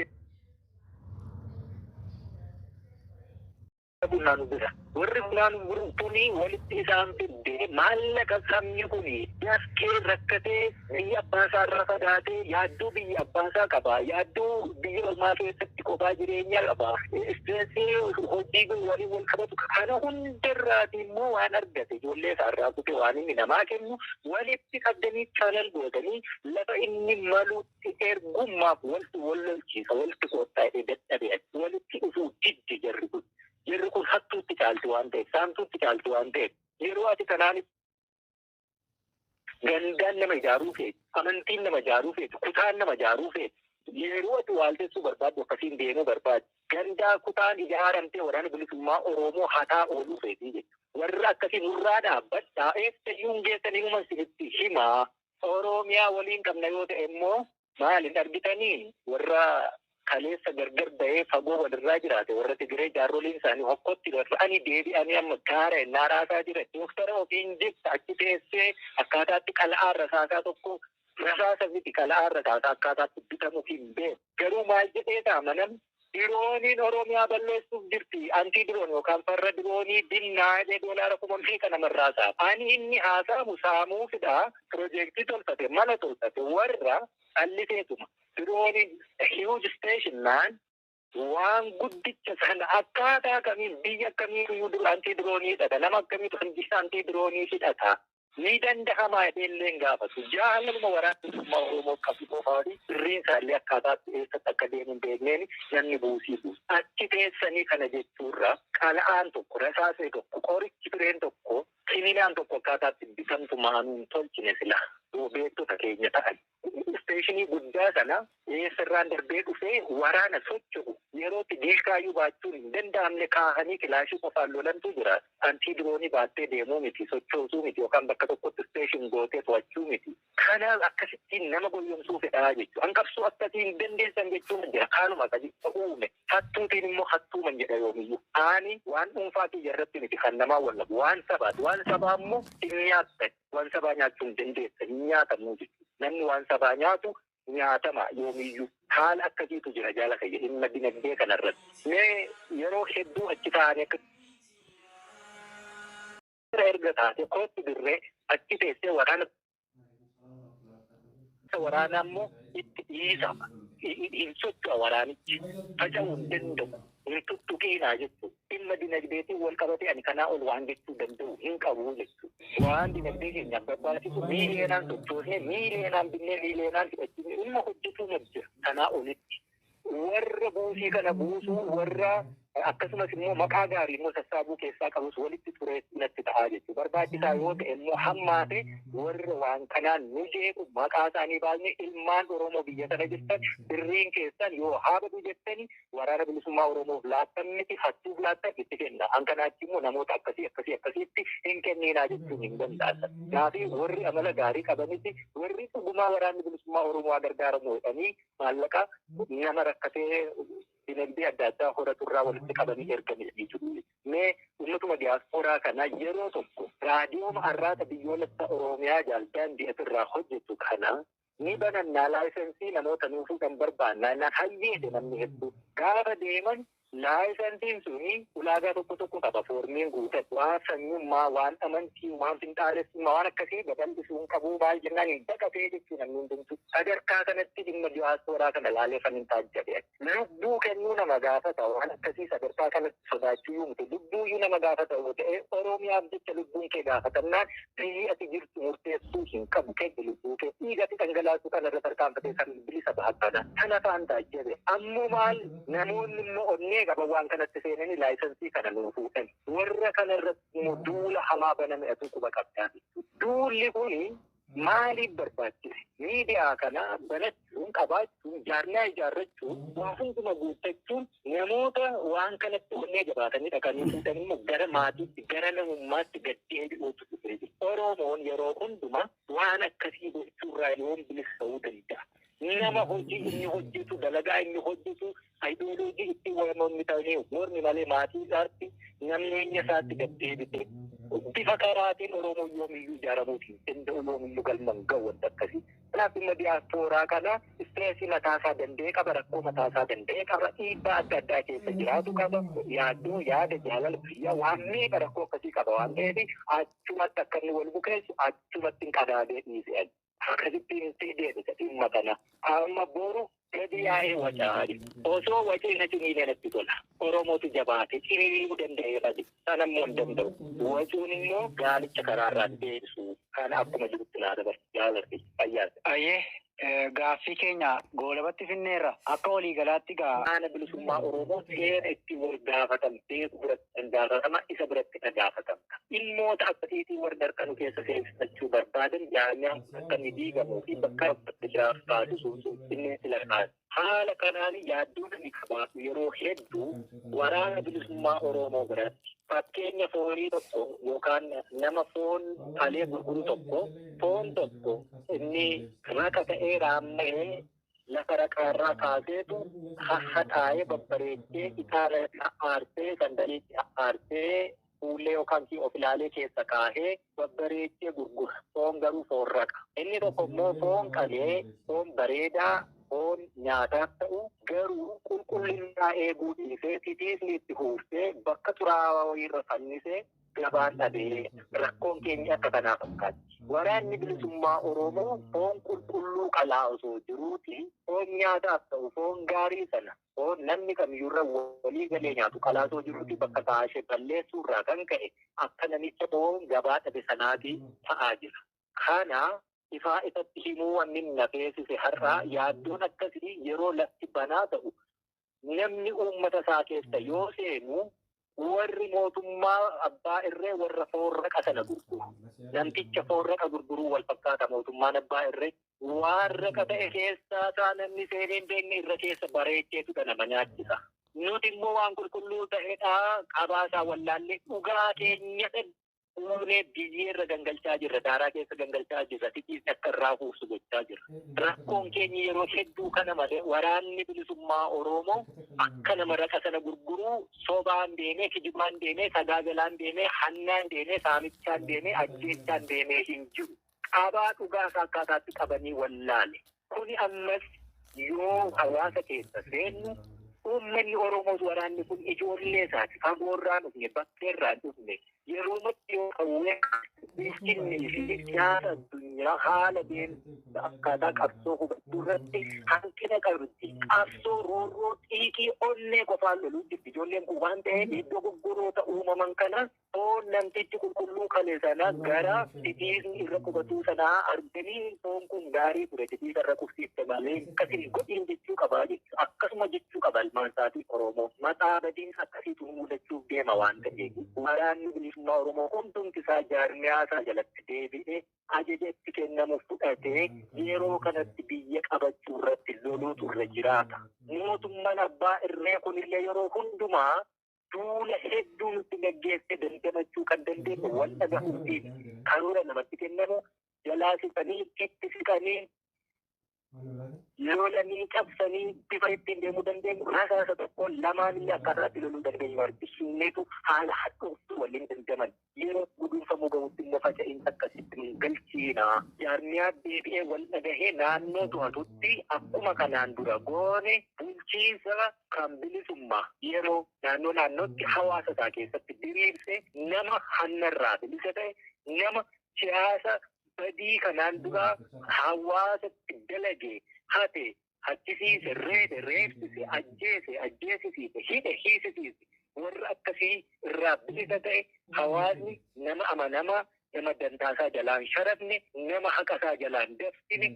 bunaan bira warri bunaan burtuni walitti isaan fidde maallaqa sabni kuni yaskee rakkatee biyya abbaasaa irra fagaatee yaaddoo biyya abbaasaa qaba yaaddoo biyya olmaa keessatti kophaa jireenya qaba isteensii hojii waliin wal qabatu kana hundarraati immoo waan argate ijoollee isaarraa kute waan inni namaa kennu walitti qabdanii chaanal gootanii lafa inni maluutti ergummaaf walitti wallolchiisa walitti qottaa'ee dadhabee walitti dhufuu didde jarri kun. Yeroo kun hattuutti caalti waan ta'eef, saamtuutti caalti waan ta'eef, yeroo ati kanaan gandaan nama ijaaruu feeti, amantiin nama ijaaruu feeti, kutaan nama ijaaruu feeti, yeroo ati waaltessuu barbaaddu akkasiin deemuu barbaaddu, gandaa kutaan ijaaramtee waraana bilisummaa Oromoo hataa ooluu feetii jechuudha. Warra akkasii nurraa dhaabbadhaa eessayyuun geessanii uuman sinitti himaa Oromiyaa waliin qabna yoo ta'e immoo maaliin argitanii warra kaleessa gargar ba'ee fagoo walirraa jiraate warra Tigiree jaarroliin isaanii hokkotti rafa'anii deebi'anii amma gaara ennaa raasaa jira. Dooktara ofiin jibsa achi teessee akkaataatti qal'aa rasaasaa tokko rasaasa miti qal'aa rasaasaa akkaataatti bitamu hin beeku. Garuu maal jedhee taamanan dirooniin Oromiyaa balleessuuf jirti. Antii diroon yookaan farra diroonii dinnaa jedhee doolaara 10,000 namarraa sa'a. Ani inni haasaamu saamuufidha. Piroojeektii tolfate mana tolfate warra alliseetuma. Dirooniin huge station man waan guddicha sana akkaataa kamiin biyya akkamiiyyuu antii diroonii hidhata nama akkamiitu antii diroonii hidhata ni danda'amaa illee gaafatu jaalaluma waraana bilisummaa Oromoo qabu qofaati sirriin isaallee akkaataatti eessatti akka deemuun beekneen namni buusiisu achi teessanii kana jechuurra qal'aan tokko rasaasee tokko qorichi bireen tokko kiniinaan tokko akkaataatti bitamtu maanuun tolchine sila beektota keenya ta'an. Isteeshinii guddaa sana eessarraan darbee dhufee waraana socho'u yerootti diishkaayyuu baachuun hin danda'amne kaahanii kilaashii qofaan lolantu jira. Antii diroonii baattee deemuu miti sochoosuu miti yookaan bakka tokkotti isteeshin gootee to'achuu miti. Kanaaf akkasittiin nama goyyomsuu fedhaa jechuudha. Hanqabsuu akkasii hin dandeessan jechuun jira. Kaanuma akkasii uume hattuutiin immoo hattuuman jedha yoomiyyuu. Ani waan dhuunfaatii irratti miti kan namaa wallabu waan sabaati. Waan sabaa immoo hin nyaattan. Waan sabaa nyaachuu hin dandeessa hin nyaatamuu jechuudha. Namni waan sabaa nyaatu nyaatama yoomiyyuu haala akkasiitu jira jaala kayya dhimma dinagdee kanarratti. Mee yeroo hedduu achi ta'anii akka erga taate kootti dirree achi teessee waraana immoo itti dhiisama. Hin socho'a waraanichi faca'uu hin danda'u. Hin tuttuqiinaa jechuudha. Dhimma dinagdeetiin wal qabatee ani kanaa ol waan jechuu danda'u hin qabu jechuudha. Waan dinagdee keenya barbaachisu miiliyeenaan sochoosnee miiliyeenaan binnee miiliyeenaan hidhachiifne dhimma hojjetuu jira kanaa olitti. Warra buusii kana buusuu warra akkasumas immoo maqaa gaarii immoo sassaabuu keessaa qabus walitti turee natti ta'aa jechuudha. Barbaachisaa yoo ta'e immoo hammaate warra waan kanaan nu jeequ maqaa isaanii baasnee ilmaan Oromoo biyya sana jirtan birriin keessan yoo haabatu jettanii waraana bilisummaa Oromoof laattan miti hattuuf laattan itti kenna. Hankanaatti immoo namoota akkasiitti hin kenninaa jechuun hin danda'an. Kanaafii warri amala gaarii qabanitti warri dhugumaa waraanni bilisummaa Oromoo gargaaramu jedhanii maallaqa nama rakkatee dinagdee adda addaa horaturraa walitti qabanii erganiidha jechuudha. Mee uummatuma diyaaspooraa kana yeroo tokko raadiyooma har'aata biyyoolessa Oromiyaa jaaldaan di'atirraa hojjetu kana ni banannaa laayisensii namoota nuufuu kan barbaannaa hayyeedhe namni hedduu gaafa deeman laayisensiin suni ulaagaa tokko qaba foormiin guutatu waan sanyummaa waan amantii waan finxaalessummaa waan akkasii babal'isuu hin qabu maal jennaan hin baqatee jechuun namni hundumtu sadarkaa kanatti dhimma diyaaspooraa kana laalee kan hin taajjabe lubbuu kennuu nama gaafata waan akkasii sadarkaa kanatti sodaachuu miti lubbuuyyuu nama gaafata yoo ta'e Oromiyaaf jecha lubbuun kee gaafatannaan biyyi ati jirtu murteessuu hin qabu kenni lubbuu kee dhiigatti dhangalaasuu kanarra tarkaanfatee kan bilisa bahatana kana faan taajjabe ammoo maal namoonni immoo onnee qaba waan kanatti seenanii laayisensii kana nuu fuudhan warra kanarratti immoo duula hamaa baname atu quba qabdaa duulli kuni maaliif barbaachise miidiyaa kana banachuun qabaachuun jaarnaa ijaarrachuun waa hunduma guuttachuun namoota waan kanatti onnee jabaatanii dhaqanii fuudhan immoo gara maatiitti gara namummaatti gad deebi'uutu dhufe Oromoon yeroo hundumaa waan akkasii gochuurraa yoom bilisa ta'uu danda'a. Nama hojii inni hojjetu dalagaa inni hojjetu ideoloojii itti waamamu ta'ee mormi malee maatii isaatti nameenya isaatti gaddeebite bifa karaatiin Oromoo yoomiyyuu ijaaramuutiin danda'u yoomiyyuu galman ga'u wanta akkasii. Kanaaf dhimma diyaaspooraa kana istireesii mataasaa danda'e qaba, rakkoo mataasaa danda'e qaba, dhiibbaa adda addaa keessa jiraatu qaba, yaaddoo yaada jaalala biyya waan meeqa rakkoo akkasii qaba waan ta'eef achumatti akka inni wal bukeessu achumatti hin qadaadee dhiisee akkasitti hin deebisa dhimma kana. Amma boru gadi yaa'ee wacaadhi. Osoo wacee na ciniinee natti tola. Oromootu jabaate ciniinuu danda'ee bade. Sanammoo hin danda'u. Wacuun immoo gaalicha karaarraan deebisu. Kana akkuma jirutti naa dabarsu jaalarti fayyaadha. Ayyee gaaffii keenya goolabatti finneerra akka waliigalaatti gaa. Ana bilisummaa Oromoo seera itti wal gaafatan beeku biratti gaafatama isa biratti gaafatamta. Dhimmoota akkasiitii warra darqanu keessa seensifachuu barbaadan jaarmiyaan akka inni diigamuu fi bakka itti jiraatu taasisuu inni filataadha. Haala kanaan yaaddoon inni qabaatu yeroo hedduu waraana bilisummaa Oromoo biratti fakkeenya foonii tokko yookaan nama foon alee gurguru tokko foon tokko inni raqa ta'ee raamma'ee lafa raqaarraa kaaseetu haxaa'ee babbareechee itaala aarsee sandaliitti aarsee fuullee yookaan of ilaalee keessa kaahee babbareechee gurgura. Foon garuu foon raqa. Inni tokko immoo foon qalee foon bareedaa foon nyaataaf ta'u garuu qulqullinaa eeguu dhiisee titiisni itti huursee bakka xuraawaa wayiirra fannisee gabaan dhabee rakkoon keenya akka kanaa fakkaatti. Waraanni bilisummaa Oromoo foon qulqulluu qalaa osoo jiruuti foon nyaataaf ta'u foon gaarii sana foon namni kamiyyuurra walii galee nyaatu qalaa osoo jiruuti bakka taa'ashee balleessuurraa kan ka'e akka namicha foon gabaa dhabe sanaati ta'aa jira. Kana ifaa isatti himuu wanni nafeessise har'aa yaaddoon akkasii yeroo lafti banaa ta'u namni uummata isaa keessa yoo seenu warri mootummaa abbaa irree warra foon raqa sana gurguru. Namticha foon raqa gurguruu wal fakkaata mootummaan abbaa irree waan raqa ta'e keessaa isaa namni seenee hin beekne irra keessa bareecheetu nama nyaachisa. Nuti immoo waan qulqulluu ta'edhaa qabaasaa wallaallee dhugaa keenya uunee biyyeerra gangalchaa jirra, daaraa keessa gangalchaa jirra, titiisni akka irraa fuufsu gochaa jirra. Rakkoon keenya yeroo hedduu kana malee waraanni bilisummaa Oromoo akka nama raqa sana gurguruu sobaan deemee, kijibaan deemee, sagaagalaan deemee, hannaan deemee, saamichaan deemee, ajjeechaan deemee hin jiru. Qabaa dhugaa isaa akkaataatti qabanii wallaale. Kuni ammas yoo hawaasa keessa seennu uummanni Oromoos waraanni kun ijoollee isaati fagoorraa dhufne bakkeerraa dhufne yeroo matti yoo qawwee bilchinnii fi siyaasa addunyaa haala deemsa akkaataa qabsoo hubachuu irratti hanqina qabdi. Qabsoo roorroo xiiqii onnee qofaan loluu jirti. Ijoolleen kun waan ta'eef iddoo gurguroota uumaman kana foon namtichi qulqulluu kale sana gara titiisni irra qubatuu sanaa arganii foon kun gaarii ture titiisa irra qubsiifte malee akkasin godhiin jechuu qabaa jechuudha. Akkasuma jechuu qaba ilmaan isaatii Oromoo. Mataa badiinsa akkasiitu mudachuuf deema waan ta'eef waraanni bilisummaa Oromoo hundumti isaa jaarmiyaa isaa jalatti deebi'ee ajajetti kennamu fudhatee yeroo kanatti biyya qabachuu irratti loluutu irra jiraata. Mootummaan abbaa irree kunillee yeroo hundumaa duula hedduu nutti gaggeesse dandamachuu kan dandeenyu wal dhagahuutiin karoora namatti kennamu jalaa siqanii itti siqanii lolanii cabsanii bifa ittiin deemuu dandeenyu rasaasa tokko lamaanillee akkaataatti loluu dandeenyu argisiisneetu haala hadhuuftu waliin dandaman yeroo guduunfamuu gahuutti immoo faca'insa akkasitti hin galchiina. Jaarmiyaa deebi'ee wal dhagahee naannoo to'atutti akkuma kanaan dura goone bulchiinsa kan bilisummaa yeroo naannootti hawaasa isaa keessatti diriirse nama hannarraa bilisa ta'e nama siyaasa badii kanaan dura hawaasatti dalagee hate hachisiise reebe reebsise ajjeesisiise hidhe hiisisiise warra akkasii irraa bilisa ta'e hawaasni nama amanamaa nama dandaasaa jalaan sharafne nama haqasaa jalaan dafsine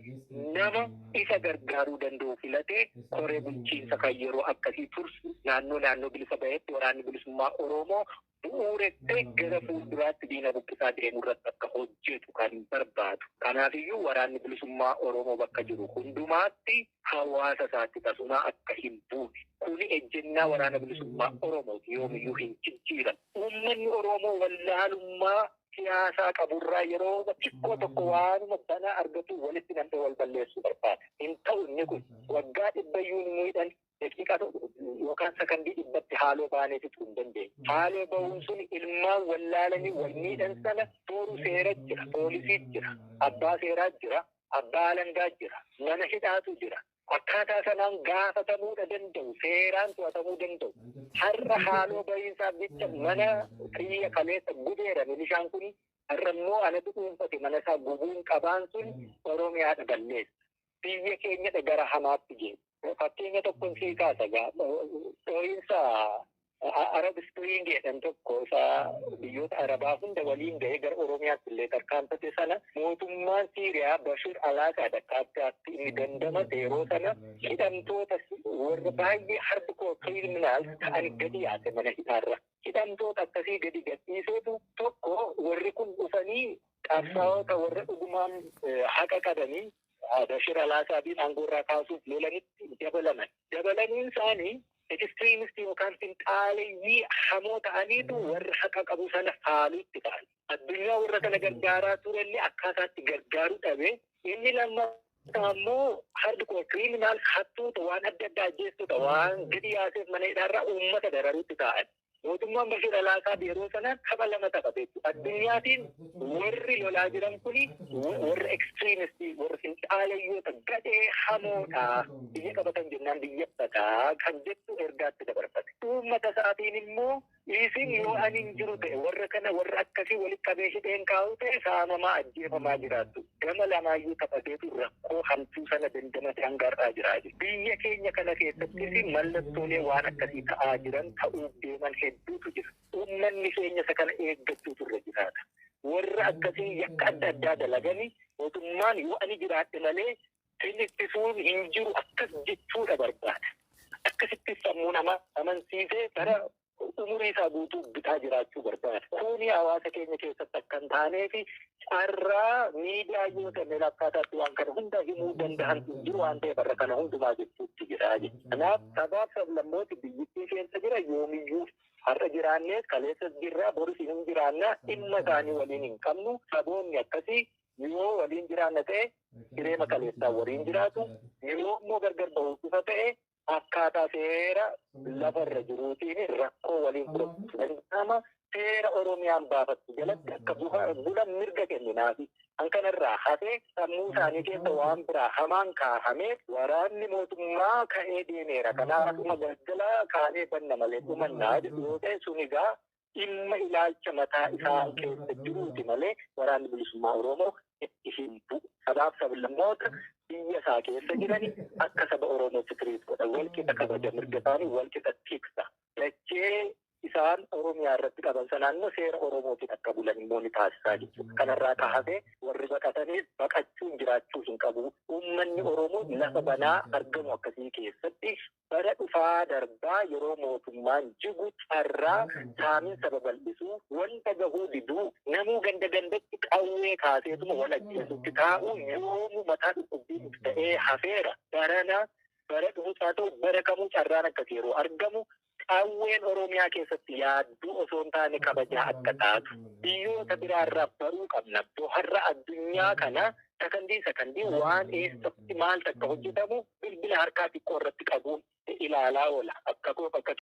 nama isa gargaaruu danda'u filatee koree bulchiinsa kan yeroo akkasii tursu naannoo bilisa ba'etti waraanni bilisummaa Oromoo bu'uuressee gara fuulduraatti diina buqqisaa deemu irratti akka hojjetu kan barbaadu. Kanaafiyyuu waraanni bilisummaa Oromoo bakka jiru hundumaatti hawaasa isaatti tasumaa akka hin buune. Kuni ejjennaa waraana bilisummaa Oromooti yoomiyyuu hin jijjiiran. Uummanni Oromoo wallaalummaa siyaasaa qaburraa yeroo xiqqoo tokko waanuma sana argatu walitti nam'ee wal balleessuu barbaada. Hin ta'u inni kun waggaa dhibbayyuu nu miidhan daqiiqaa yookaan sakandii dhibbatti haaloo baanee fixuu hin dandeenye. Haaloo bahuun sun ilmaan wallaalanii wal miidhan sana tooru seera jira, poolisii jira, abbaa seeraa jira, abbaa alangaa jira, mana hidhaatu jira. Akkaataa sanaan gaafatamuu danda'u, seeraan to'atamuu danda'u. Har'a haaloo bahiinsaaf jecha mana kiyya kaleessa gubeera milishaan kun har'a immoo anatu dhuunfate mana isaa gubuun qabaan sun Oromiyaadha balleessa. Biyya keenyadha gara hamaatti geessa. Fakkeenya tokkoon sii kaasa dhoohinsa Arab Spring jedhan tokko isaa biyyoota Arabaa hunda waliin ga'ee gara Oromiyaatti illee tarkaanfate sana mootummaan Siiriyaa Bashir al-Assad akkaataatti inni dandamate yeroo sana hidhamtoota warra baay'ee hardcore criminals ta'an gadi yaase mana hidhaarra. Hidhamtoota akkasii gadi gadhiiseetu tokko warri kun dhufanii qabsaa'ota warra dhugumaan haqa qabanii Bashir al-Assadiin aangoorraa kaasuuf lolanitti dabalaman. Dabalaniin isaanii extremistii yookaan finxaaleyyii hamoo ta'aniitu warra haqa qabu sana faaluutti ta'an. Addunyaa warra kana gargaaraa turellee akkaataatti gargaaruu dhabe. Inni lammaffaa ammoo hardcore criminal hattuuta waan adda addaa ajjeestuudha waan gadi yaaseef mana hidhaarraa uummata dararuutti ta'an. Mootummaan Bashir al-Assad yeroo sana tapha lama taphate. Addunyaatiin warri lolaa jiran kuni warra extremistii warra finxaalayyoota gadhee hamoodha. Biyya qabatan jennaan biyyaffataa kan jettu ergaatti dabarfate. Uummata isaatiin immoo isin yoo ani hin jiru ta'e warra kana warra akkasii walitti qabee hidheen kaa'u ta'e saamamaa ajjeefamaa jiraattu. Gama lamaayyuu taphateetu rakkoo hamtuu sana dandamate hangarraa jiraa jiru. Biyya keenya kana keessattis mallattoolee waan akkasii ta'aa jiran ta'uuf deeman hedduutu jira. Uummanni keenya isa kana eeggachuutu irra jiraata. Warra akkasii yakka adda addaa dalaganii mootummaan yoo ani jiraadhe malee ittisuun hin jiru akkas jechuudha barbaada. Akkasitti sammuu namaa amansiisee gara umurii isaa guutuu bitaa jiraachuu barbaada. Kuni hawaasa keenya keessatti akka hin taaneefi carraa miidiyaa yoo ta'e akkaataatti waan kana hunda himuu danda'an jiru waan ta'eef irra kana hundumaa jechuutti jira. Kanaaf sabaaf sablammooti biyyittii keessa jira yoomiyyuu har'a jiraannees kaleessas jirraa boris hin jiraannaa dhimma isaanii waliin hin qabnu. Saboonni akkasii yoo waliin jiraanna ta'e jireenya kaleessaa waliin jiraatu yoo immoo gargar bahuufa ta'e akkaataa seera lafarra jiruutiin rakkoo waliin fudhachuu danda'ama. Seera Oromiyaan baafattu jalatti akka bulan mirga kenninaafi. Kan kanarraa hafee sammuu isaanii keessa waan biraa hamaan kaahamee waraanni mootummaa ka'ee deemeera. Kanaaf akkuma galgala kaanee banna malee dhumannaa jedhu yoo ta'e sun egaa dhimma ilaalcha mataa isaa keessa jiruuti malee waraanni bilisummaa Oromoo itti hin bu'u. Sabaaf sablammoota biyya isaa keessa jirani akka saba Oromootti tiriit godha. Walqixa kabaja mirga isaanii walqixa tiksa. Dachee isaan Oromiyaa irratti qaban sanaan immoo seera Oromootiin akka bulan immoo ni taasisaa jechuudha. Kanarraa kaasee warri baqataniif baqachuun jiraachuu hin qabu. Uummanni Oromoo lafa banaa argamu akkasii keessatti bara dhufaa darbaa yeroo mootummaan jigu carraa saaminsa babal'isuu wanta gahuu diduu namuu gandatti qawwee kaaseetuma wal ajjeesutti taa'u yoomuu mataa dhukkubbiin ta'ee hafeera. Bara dhufuusaa ta'u bara kamuu carraan akkasii yeroo argamu qawween Oromiyaa keessatti yaadduu osoo hin taane kabajaa akka taatu biyyoota biraarraa baruu qabna. Har'a addunyaa kana sakandii waan eessatti maal takka hojjetamu bilbila harkaa xiqqoo irratti qabuun ilaalaa oola. Akka